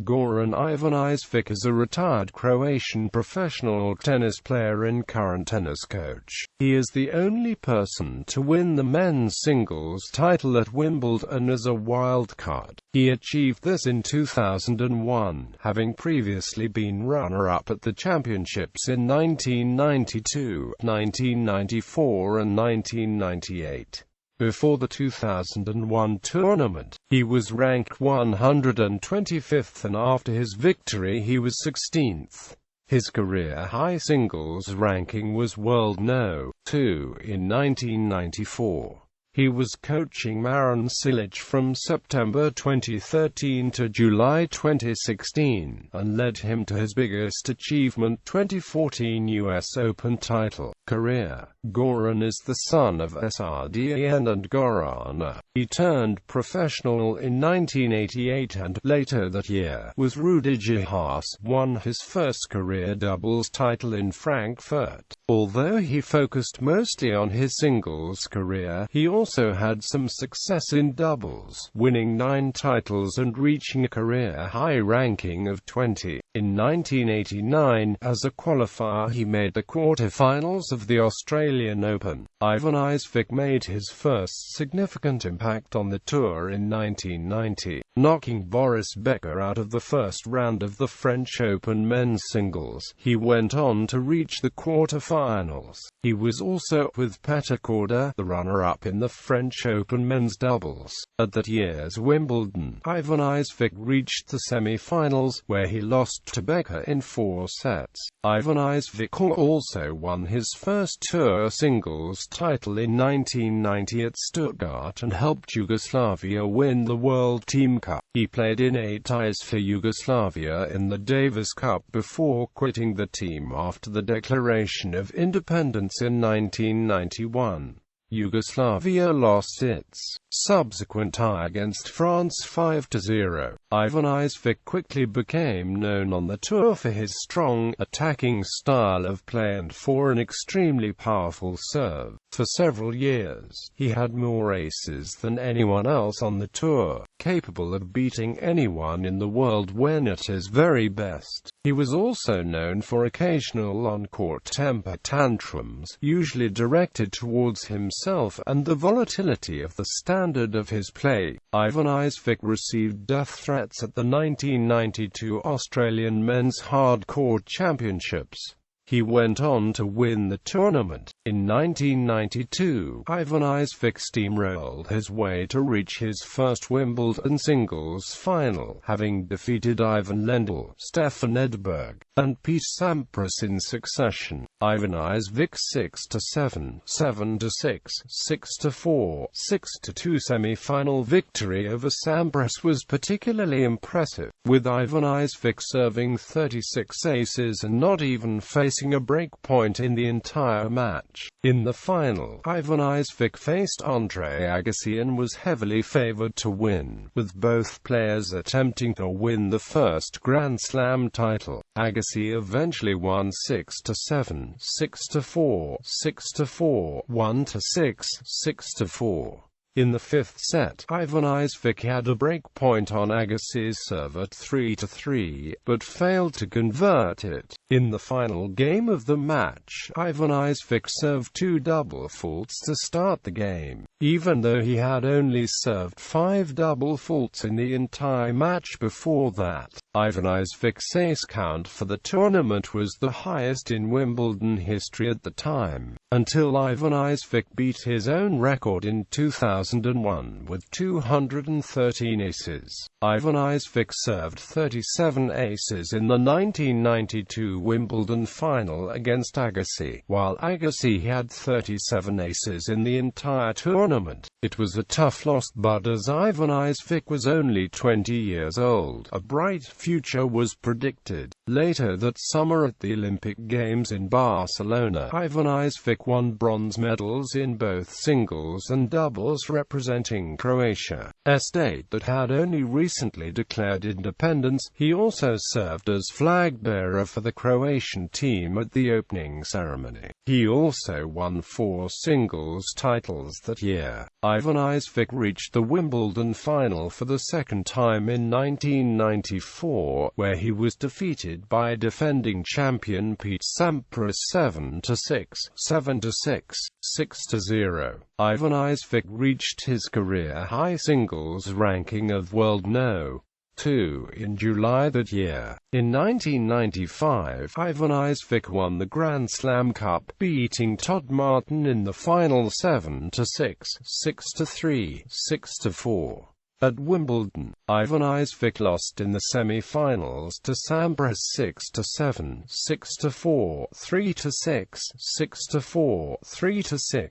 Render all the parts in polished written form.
Goran Ivanišević is a retired Croatian professional tennis player and current tennis coach. He is the only person to win the men's singles title at Wimbledon as a wildcard. He achieved this in 2001, having previously been runner-up at the championships in 1992, 1994 and 1998. Before the 2001 tournament, he was ranked 125th, and after his victory he was 16th. His career-high singles ranking was world No. 2 in 1994. He was coaching Marin Cilic from September 2013 to July 2016, and led him to his biggest achievement, 2014 US Open title. Career. Goran is the son of Srdjan and Gorana. He turned professional in 1988 and, later that year, with Rudiger Haas, won his first career doubles title in Frankfurt. Although he focused mostly on his singles career, he also had some success in doubles, winning 9 titles and reaching a career-high ranking of 20. In 1989, as a qualifier he made the quarterfinals of the Australian Open. Ivanišević made his first significant impact on the tour in 1990, knocking Boris Becker out of the first round of the French Open men's singles. He went on to reach the quarterfinals. He was also with Petr Korda, the runner-up in the French Open men's doubles. At that year's Wimbledon, Ivanišević reached the semi-finals, where he lost to Becker in 4 sets. Ivanišević also won his first tour singles title in 1990 at Stuttgart and helped Yugoslavia win the World Team Cup. He played in 8 ties for Yugoslavia in the Davis Cup before quitting the team after the declaration of independence in 1991. Yugoslavia lost its subsequent tie against France 5-0. Ivanišević quickly became known on the tour for his strong, attacking style of play and for an extremely powerful serve. For several years, he had more aces than anyone else on the tour, capable of beating anyone in the world when at his very best. He was also known for occasional on-court temper tantrums, usually directed towards himself, and the volatility of the standard of his play. Ivanišević received death threats at the 1992 Australian Men's Hardcourt Championships. He went on to win the tournament. In 1992, Ivanišević steamrolled his way to reach his first Wimbledon singles final, having defeated Ivan Lendl, Stefan Edberg, and Pete Sampras in succession. Ivanišević 6-7, 7-6, 6-4, 6-2 semi-final victory over Sampras was particularly impressive, with Ivanišević serving 36 aces and not even facing a break point in the entire match. In the final, Ivanišević faced Andre Agassi and was heavily favored to win, with both players attempting to win the first Grand Slam title. Agassi eventually won 6-7, 6-4, 6-4, 1-6, 6-4. In the 5th set, Ivanišević had a break point on Agassi's serve at 3-3, but failed to convert it. In the final game of the match, Ivanišević served 2 double faults to start the game, even though he had only served 5 double faults in the entire match before that. Ivaniševic's ace count for the tournament was the highest in Wimbledon history at the time, until Ivanišević beat his own record in 2001 with 213 aces. Ivanišević served 37 aces in the 1992 Wimbledon final against Agassi, while Agassi had 37 aces in the entire tournament. It was a tough loss, but as Ivanišević was only 20 years old, a bright future was predicted. Later that summer at the Olympic Games in Barcelona, Ivanišević won bronze medals in both singles and doubles representing Croatia. state that had only recently declared independence. He also served as flag bearer for the Croatian team at the opening ceremony. He also won 4 singles titles that year. Ivanišević reached the Wimbledon final for the second time in 1994, where he was defeated by defending champion Pete Sampras 7-6, 7-6, 6-0. Ivanišević reached his career-high singles ranking of World No. 2 in July that year. In 1995, Ivanišević won the Grand Slam Cup, beating Todd Martin in the final 7-6, 6-3, 6-4. At Wimbledon, Ivanišević lost in the semi-finals to Sampras 6-7, 6-4, 3-6, 6-4, 3-6.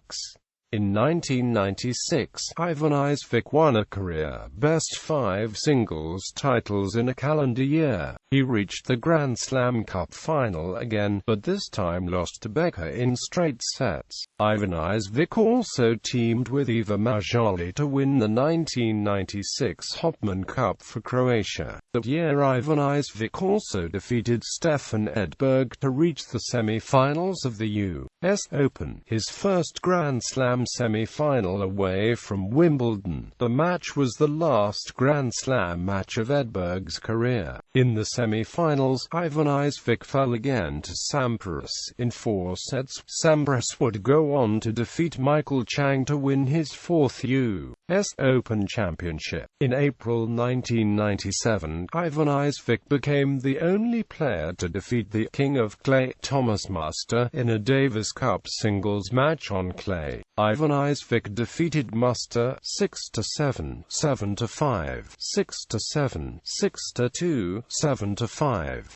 In 1996, Ivanišević won a career-best 5 singles titles in a calendar year. He reached the Grand Slam Cup final again, but this time lost to Becker in straight sets. Ivanišević also teamed with Iva Majoli to win the 1996 Hopman Cup for Croatia. That year Ivanišević also defeated Stefan Edberg to reach the semi-finals of the U.S. Open, his first Grand Slam semi-final away from Wimbledon. The match was the last Grand Slam match of Edberg's career. In the semi-finals, Ivanišević fell again to Sampras in 4 sets. Sampras would go on to defeat Michael Chang to win his 4th U.S. Open championship. In April 1997, Ivanišević became the only player to defeat the King of Clay, Thomas Muster, in a Davis Cup singles match on clay. Ivanišević defeated Muster 6-7, 7-5, 6-7, 6-2, 7-5.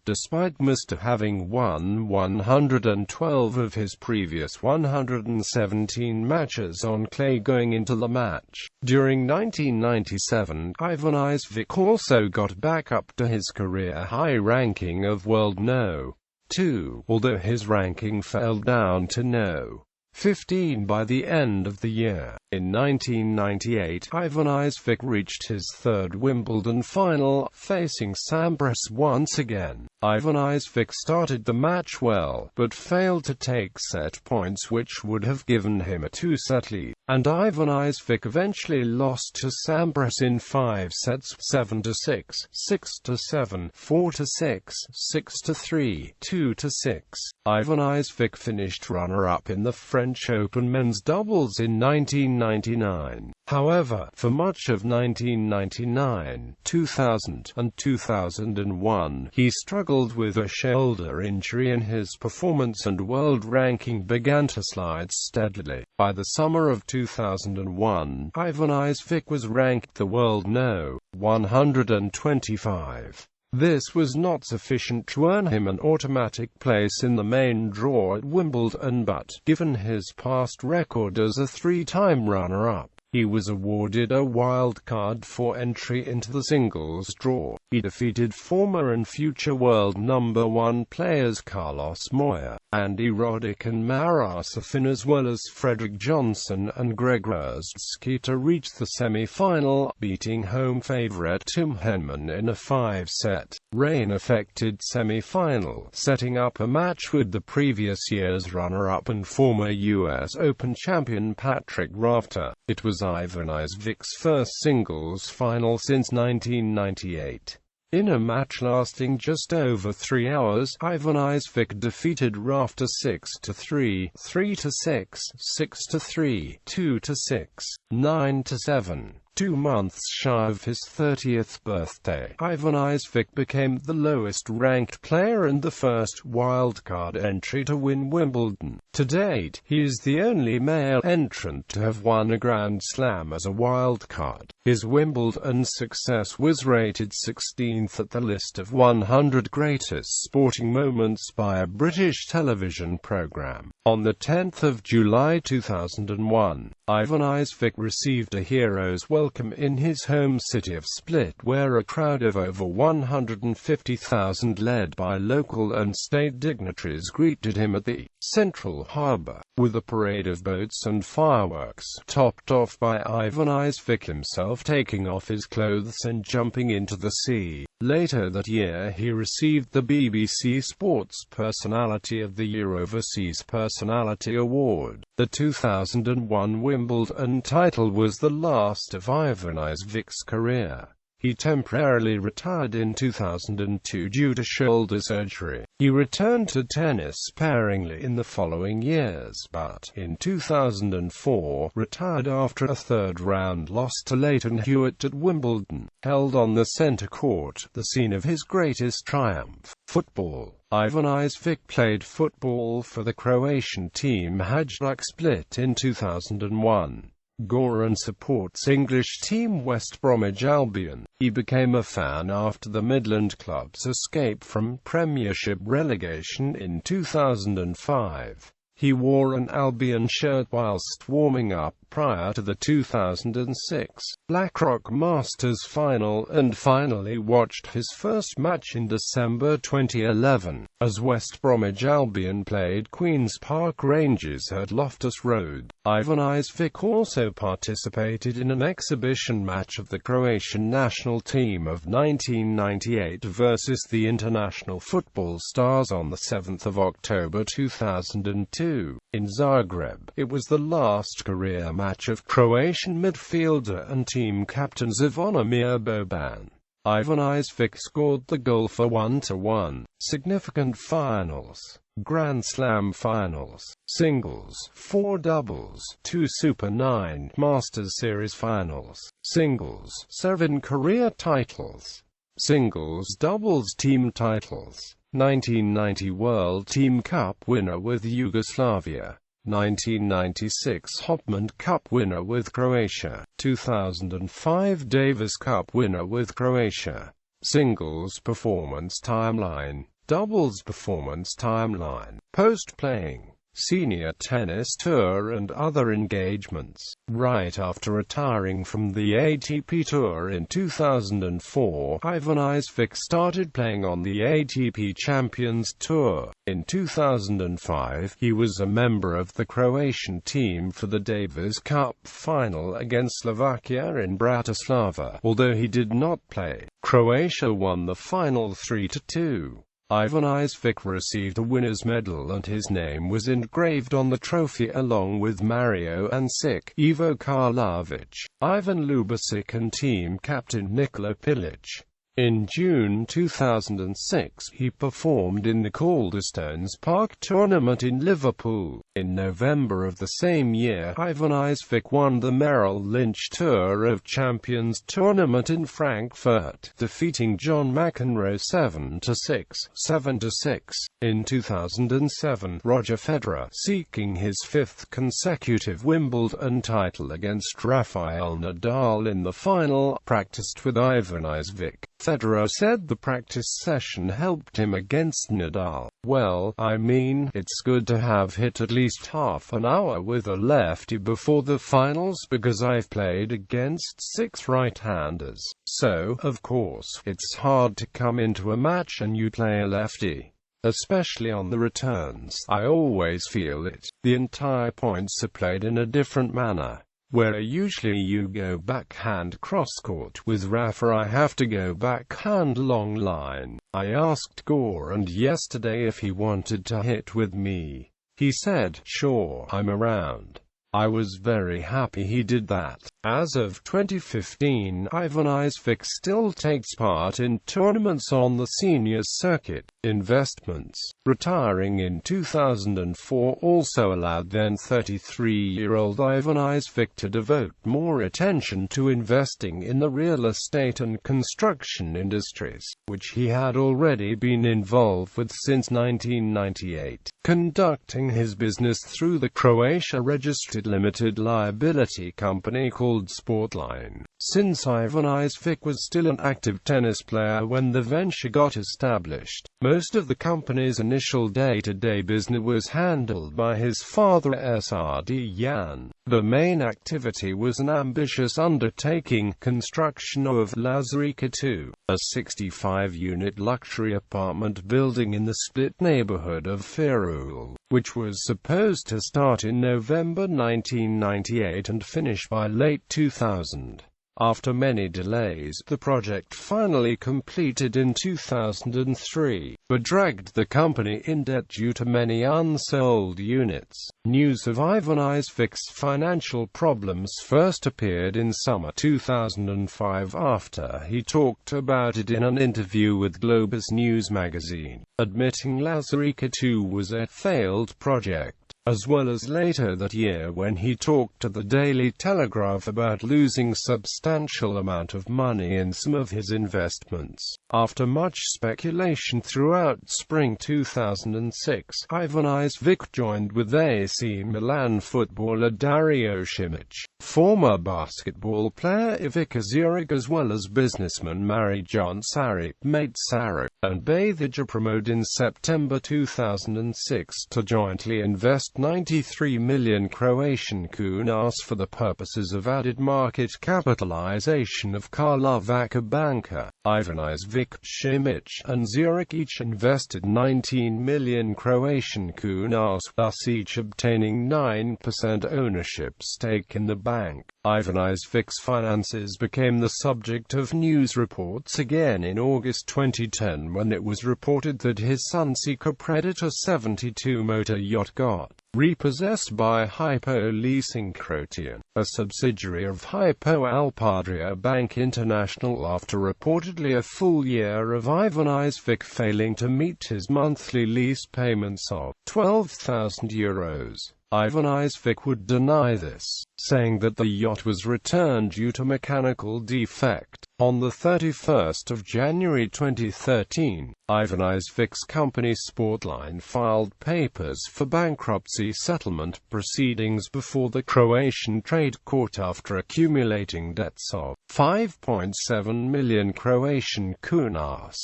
Despite Muster having won 112 of his previous 117 matches on clay going into the match. During 1997, Ivanišević also got back up to his career-high ranking of World No. 2, although his ranking fell down to No. 15 by the end of the year. In 1998, Ivanišević reached his 3rd Wimbledon final, facing Sampras once again. Ivanišević started the match well, but failed to take set points which would have given him a 2-set lead, and Ivanišević eventually lost to Sampras in 5 sets, 7-6, 6-7, 4-6, 6-3, 2-6. Ivanišević finished runner-up in the French Open men's doubles in 1999. However, for much of 1999, 2000, and 2001, he struggled with a shoulder injury and his performance and world ranking began to slide steadily. By the summer of 2001, Ivanišević was ranked the world No. 125. This was not sufficient to earn him an automatic place in the main draw at Wimbledon, but, given his past record as a 3-time runner-up, he was awarded a wild card for entry into the singles draw. He defeated former and future world number 1 players Carlos Moya, Andy Roddick and Marat Safin, as well as Frederick Johnson and Greg Rusedski, to reach the semi-final, beating home favorite Tim Henman in a 5-set, rain-affected semi-final, setting up a match with the previous year's runner-up and former U.S. Open champion Patrick Rafter. It was Ivanišević's first singles final since 1998. In a match lasting just over 3 hours, Ivanišević defeated Rafter 6-3, 3-6, 6-3, 2-6, 9-7. 2 months shy of his 30th birthday, Ivanišević became the lowest-ranked player and the first wildcard entry to win Wimbledon. To date, he is the only male entrant to have won a Grand Slam as a wildcard. His Wimbledon success was rated 16th at the list of 100 greatest sporting moments by a British television programme. On the 10th of July 2001, Ivanišević received a hero's welcome in his home city of Split, where a crowd of over 150,000 led by local and state dignitaries greeted him at the central harbour, with a parade of boats and fireworks, topped off by Ivanišević himself taking off his clothes and jumping into the sea. Later that year he received the BBC Sports Personality of the Year Overseas Personality Award. The 2001 Wimbledon title was the last of Ivanišević's career. He temporarily retired in 2002 due to shoulder surgery. He returned to tennis sparingly in the following years, but, in 2004, retired after a third-round loss to Leighton Hewitt at Wimbledon, held on the centre court, the scene of his greatest triumph. Football. Ivanišević played football for the Croatian team Hajduk Split in 2001. Goran supports English team West Bromwich Albion. He became a fan after the Midland club's escape from Premiership relegation in 2005. He wore an Albion shirt whilst warming up prior to the 2006 Blackrock Masters final, and finally watched his first match in December 2011, as West Bromwich Albion played Queen's Park Rangers at Loftus Road. Ivanišević also participated in an exhibition match of the Croatian national team of 1998 versus the International Football Stars on 7 October 2002, in Zagreb. It was the last career match of Croatian midfielder and team captain Zvonimir Boban. Ivanišević scored the goal for 1-1. Significant finals: Grand Slam finals, singles, 4 doubles, 2 Super 9 Masters Series finals, singles, 7 career titles, singles, doubles team titles, 1990 World Team Cup winner with Yugoslavia, 1996 Hopman Cup winner with Croatia, 2005 Davis Cup winner with Croatia. Singles performance timeline, doubles performance timeline, post-playing, senior tennis tour and other engagements. Right after retiring from the ATP Tour in 2004, Ivanišević started playing on the ATP Champions Tour. In 2005, he was a member of the Croatian team for the Davis Cup final against Slovakia in Bratislava. Although he did not play, Croatia won the final 3-2. Ivanišević received a winner's medal and his name was engraved on the trophy along with Mario Andšić, Ivo Karlovic, Ivan Ljubicic and team captain Nikola Pilic. In June 2006, he performed in the Calderstones Park tournament in Liverpool. In November of the same year, Ivanišević won the Merrill Lynch Tour of Champions tournament in Frankfurt, defeating John McEnroe 7-6, 7-6. In 2007, Roger Federer, seeking his 5th consecutive Wimbledon title against Rafael Nadal in the final, practiced with Ivanišević. Federer said the practice session helped him against Nadal. "Well, I mean, it's good to have hit at least half an hour with a lefty before the finals because I've played against 6 right-handers. So, of course, it's hard to come into a match and you play a lefty. Especially on the returns. I always feel it. The entire points are played in a different manner. Where usually you go backhand cross-court, with Rafa I have to go backhand long line. I asked Goran yesterday if he wanted to hit with me. He said, sure, I'm around. I was very happy he did that." As of 2015, Ivanišević still takes part in tournaments on the seniors circuit. Investments. Retiring in 2004 also allowed then 33-year-old Ivanišević to devote more attention to investing in the real estate and construction industries, which he had already been involved with since 1998, conducting his business through the Croatia-registered limited liability company called Sportline. since Ivanišević was still an active tennis player when the venture got established. Most of the company's initial day-to-day business was handled by his father Srdan. The main activity was an ambitious undertaking, construction of Lazarica 2, a 65-unit luxury apartment building in the Split neighborhood of Firul, which was supposed to start in November 1998 and finish by late 2000. After many delays, the project finally completed in 2003, but dragged the company in debt due to many unsold units. News of Ivanišević's financial problems first appeared in summer 2005 after he talked about it in an interview with Globus News magazine, admitting Lazarica 2 was a failed project, as well as later that year when he talked to the Daily Telegraph about losing substantial amount of money in some of his investments. After much speculation throughout spring 2006, Ivanišević joined with AC Milan footballer Dario Simic, former basketball player Ivica Zurich, as well as businessman Marijan Saric, mate Saric, and Bathija Pramod in September 2006 to jointly invest 93 million Croatian kunas for the purposes of added market capitalization of Karlovačka Banka. Ivanišević, Simic, and Zurich each invested 19 million Croatian kunas, thus each obtaining 9% ownership stake in the bank. Ivanišević's finances became the subject of news reports again in August 2010 when it was reported that his Sunseeker Predator 72 motor yacht got repossessed by Hypo Leasing Croatian, a subsidiary of Hypo Alpadria Bank International, after reportedly a full year of Ivanišević failing to meet his monthly lease payments of €12,000. Ivanišević would deny this, saying that the yacht was returned due to mechanical defect. On the 31st of January 2013, Ivanišević's company Sportline filed papers for bankruptcy settlement proceedings before the Croatian Trade Court after accumulating debts of 5.7 million Croatian kunas.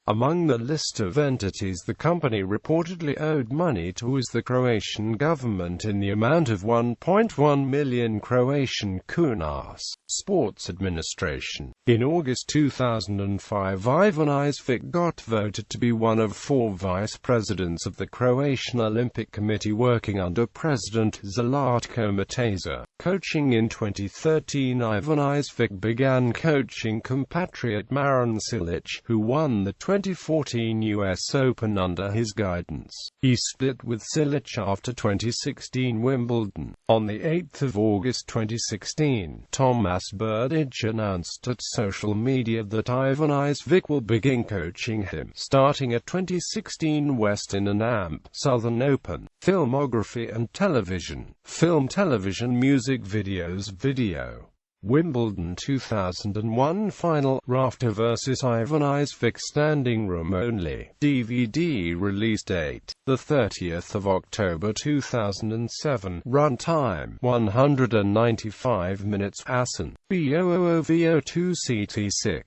Among the list of entities the company reportedly owed money to was the Croatian government in the amount of 1.1 million Croatian kunas. Sports Administration. In August 2005, Ivanišević got voted to be one of 4 vice presidents of the Croatian Olympic Committee working under President Zlatko Mateša. Coaching. In 2013, Ivanišević began coaching compatriot Marin Cilic, who won the 2014 US Open under his guidance. He split with Cilic after 2016 Wimbledon. On 8 August 2016, Tomas Berdych announced at social media that Ivanišević will begin coaching him starting at 2016 Western and AMP Southern Open. Filmography and television. Film, television, music videos, video. Wimbledon 2001 Final, Rafter vs Ivanišević standing room only. DVD release date, 30th of October 2007. Runtime, 195 minutes. Assen, B000V02CT6.